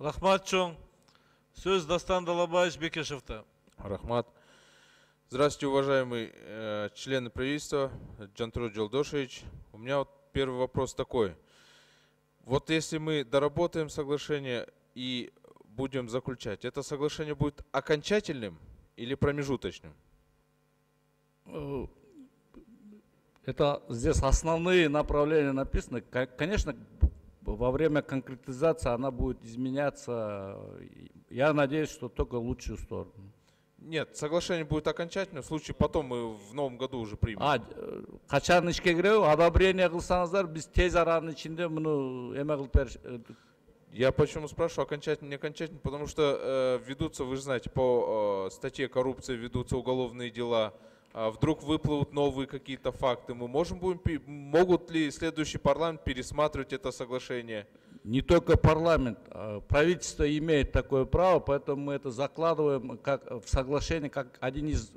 Рахмат чоң. Сөз Дастан Далабаевич Бекешевта. Рахмат. Здравствуйте, уважаемые члены правительства, Джантуру Джалдошевич. У меня вот первый вопрос такой. Вот если мы доработаем соглашение и будем заключать, это соглашение будет окончательным или промежуточным? Это здесь основные направления написаны. Конечно, во время конкретизации она будет изменяться. Я надеюсь, что только в лучшую сторону. Нет, соглашение будет окончательным, в случае потом мы в новом году уже примем. Качан ишке киреби, одобрение кылсаңыздар, биз тез аранын ичинде муну эме кылып бериш. Я почему спрашиваю окончательно, не окончательно, потому что ведутся, вы же знаете, по статье коррупции ведутся уголовные дела. Вдруг выплывут новые какие-то факты. Могут ли следующий парламент пересматривать это соглашение? Не только парламент, правительство имеет такое право, поэтому мы это закладываем как в соглашение, как один из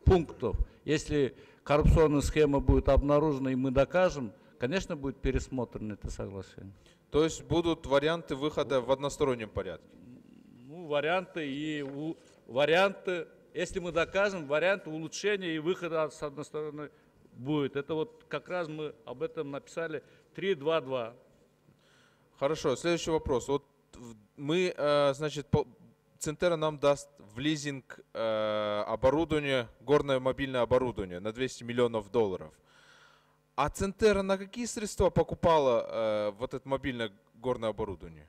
пунктов. Если коррупционная схема будет обнаружена и мы докажем, конечно, будет пересмотрено это соглашение. То есть будут варианты выхода в одностороннем порядке? Ну, варианты, если мы докажем, варианты улучшения и выхода с одной стороны будет. Это вот как раз мы об этом написали 3.2.2. Хорошо, следующий вопрос. Вот мы, значит, Центера нам даст в лизинг оборудование, горное мобильное оборудование на 200 миллионов долларов. А Центера на какие средства покупала вот это мобильное горное оборудование?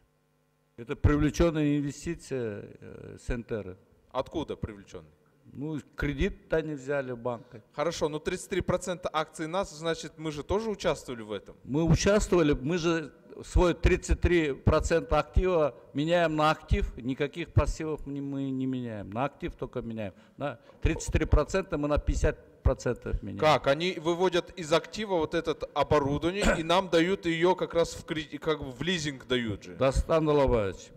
Это привлеченная инвестиция Центера. Откуда привлеченный? Ну, кредит они взяли в банке. Хорошо, но 33% акций нас, значит, мы же тоже участвовали в этом? Мы участвовали, мы же свой 33% актива меняем на актив, никаких пассивов мы не меняем, на актив только меняем. На 33% мы на 50% меняем. Как? Они выводят из актива вот это оборудование и нам дают ее как раз в кредит, как в лизинг дают же. Дастан Далабаевич,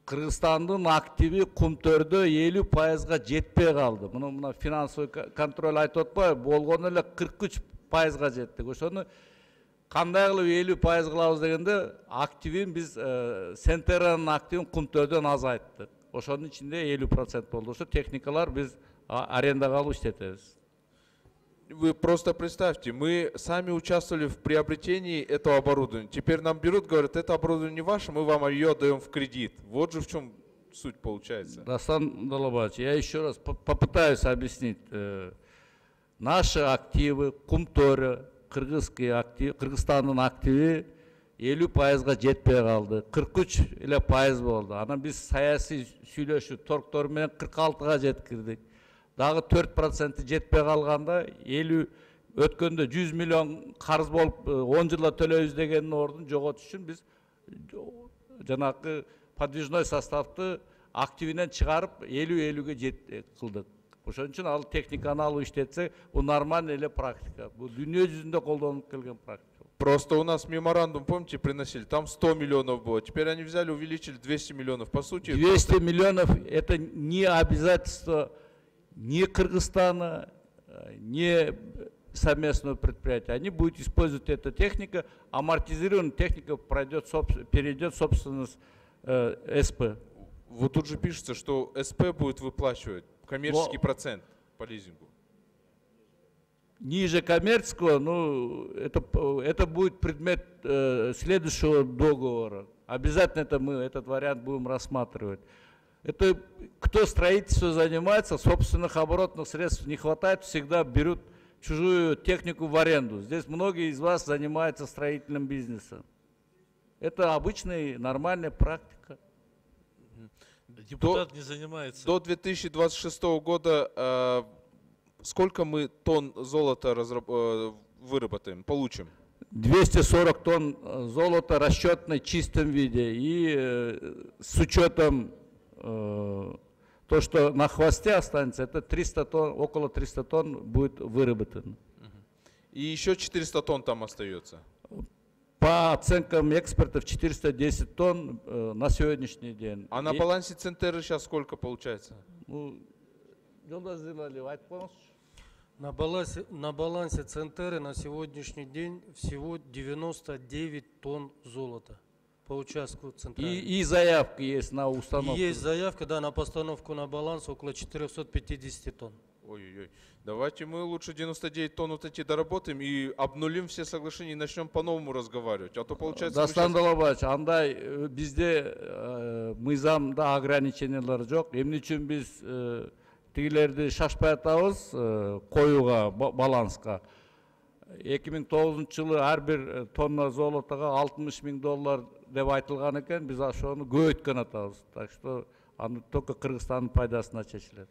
Кыргызстандын активи Кумтөрдө 50%га жетпей калды. Мына финансовый контроль айтып атпайбы, болгону эле 43%га жеттик. Ошону кандай кылып 50% кылабыз дегенде, активин биз Центеранын активин Кумтөрдөн азайттык. Ошонун ичинде 50% болду. Ошо техникалар биз арендага алып иштетебиз. Вы просто представьте, мы сами участвовали в приобретении этого оборудования. Теперь нам берут, говорят, это оборудование не ваше, мы вам ее отдаем в кредит. Вот же в чем суть получается. Дастан Далабаевич, я еще раз попытаюсь объяснить. Наши активы, Кумтөрө, Кыргызстандын активи 50%га жетпей калды. 43% эле пайыз болду. Анан биз саясий сүйлөшүү торгдор менен 46-га жеткирдик. Дагы 4% жетпей калганда 50 өткөндө 100 миллион карыз болуп 10 жылда төлөйбүз дегендин ордун жоготуш үчүн биз жанагы подвижной составты активинен чыгарып 50-50ге кылдык. Ошон үчүн ал техниканы алып иштетсе, бул нормальный эле практика. Бул дүйнө жүзүндө колдонуп келген практика. Просто у нас меморандум, помните, приносили, там 100 миллионов было. Теперь они взяли, увеличили 200 миллионов. По сути, 200 миллионов это не обязательство ни Кыргызстана, ни совместного предприятия. Они будут использовать эту технику, амортизированная техника перейдет в собственность СП. Вот тут же пишется, что СП будет выплачивать коммерческий процент по лизингу. Ниже коммерческого, ну, это будет предмет следующего договора. Обязательно мы этот вариант будем рассматривать. Это кто строительством занимается, собственных оборотных средств не хватает, всегда берут чужую технику в аренду. Здесь многие из вас занимаются строительным бизнесом. Это обычная нормальная практика. Депутат не занимается. До 2026 года сколько мы тонн золота выработаем, получим? 240 тонн золота расчетной в чистом виде. И с учетом то, что на хвосте останется, это 300 тонн, около 300 тонн будет выработано. И еще 400 тонн там остается? По оценкам экспертов 410 тонн на сегодняшний день. А на балансе Центеры сейчас сколько получается? На балансе Центеры на сегодняшний день всего 99 тонн золота. по участку центрального. И заявки есть на установку. Есть заявка, да, на постановку на баланс около 450 тонн. Ой-ой-ой. Давайте мы лучше 99 тонн вот эти доработаем и обнулим все соглашения и начнем по-новому разговаривать. А то получается... мы Дастан щас- Далабаевич, андай бизде мыйзамда ограничениялар жок. Эмне үчүн биз тигилерди шашпай атабыз коюга, баланска. 2009 жылы ар бир тонна золотого $60.000 деп айтылган экен, биз ошону көбөйткөн атабыз. Так что аны только Кыргызстандын пайдасына чечилет.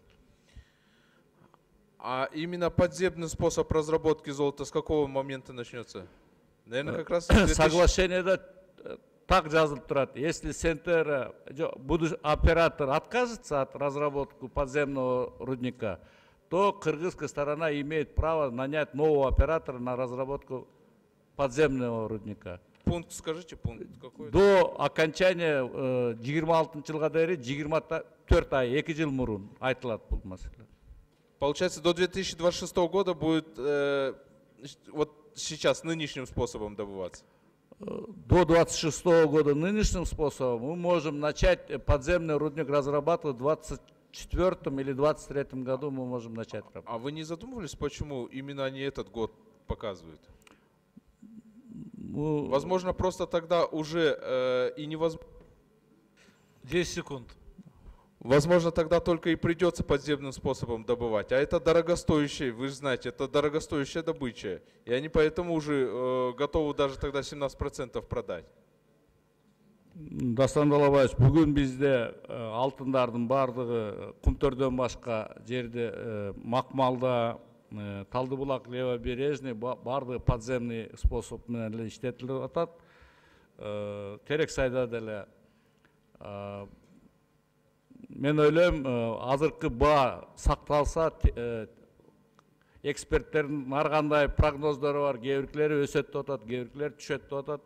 А именно подземный способ разработки золота с какого момента начнется? Наверное, как раз... в 2000 Соглашениеда так жазылып турат. Если Центр, оператор откажется от разработки подземного рудника, то кыргызская сторона имеет право нанять нового оператора на разработку подземного рудника. Пункт, скажите, пункт какой? До окончания 26 жылга дейин 24 ай, 2 жыл мурун айтылат бул маселе. Получается, до 2026 года будет вот сейчас нынешним способом добываться. До 26 года нынешним способом мы можем начать подземный рудник разрабатывать в 24 или 23 году мы можем начать работать. А вы не задумывались, почему именно они этот год показывают? Ну, Возможно, просто тогда уже и невозможно. 10 секунд. Возможно, тогда только и придется подземным способом добывать. А это дорогостоящее, вы же знаете, это дорогостоящая добыча. И они поэтому уже готовы даже тогда 17% продать. Дастан Далабаевич, бүгүн бизде алтындардын бардыгы Кумтөрдөн башка жерде Макмалда, Талдыбулак, Левобережный бардыгы подземный способ менен эле иштетилип атат. Терексайда деле мен ойлойм, азыркы баа сакталса, эксперттердин ар кандай прогноздору бар, кээ биркилери өсөт деп атат, кээ биркилери түшөт деп атат.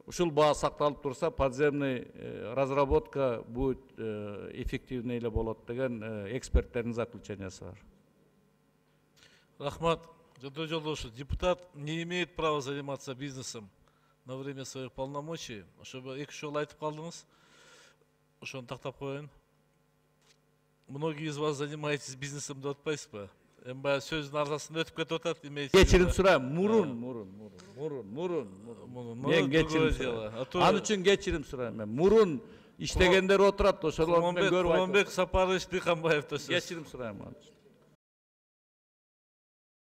Ушул баа сакталып турса, подземный разработка будет эффективный эле болот деген эксперттердин заключениясы бар. Рахмат. Жадой Жолдошев, депутат не имеет права заниматься бизнесом на время своих полномочий. Чтобы их еще айтып калдыңыз, ошону тактап коеюн. Многие из вас занимаетесь бизнесом деп атпайсыз ба? Эми баягы сөздүн арзасын өтүп кетип атат, имеете. Кечирим сурайм, мурун. Мен кечирим сурайм. Ал үчүн кечирим сурайм мен. Мурун иштегендер отурат, ошолорду мен көрүп айтам. Кулманбек Сапарович Дыханбаев да сөз. Кечирим сурайм ал үчүн.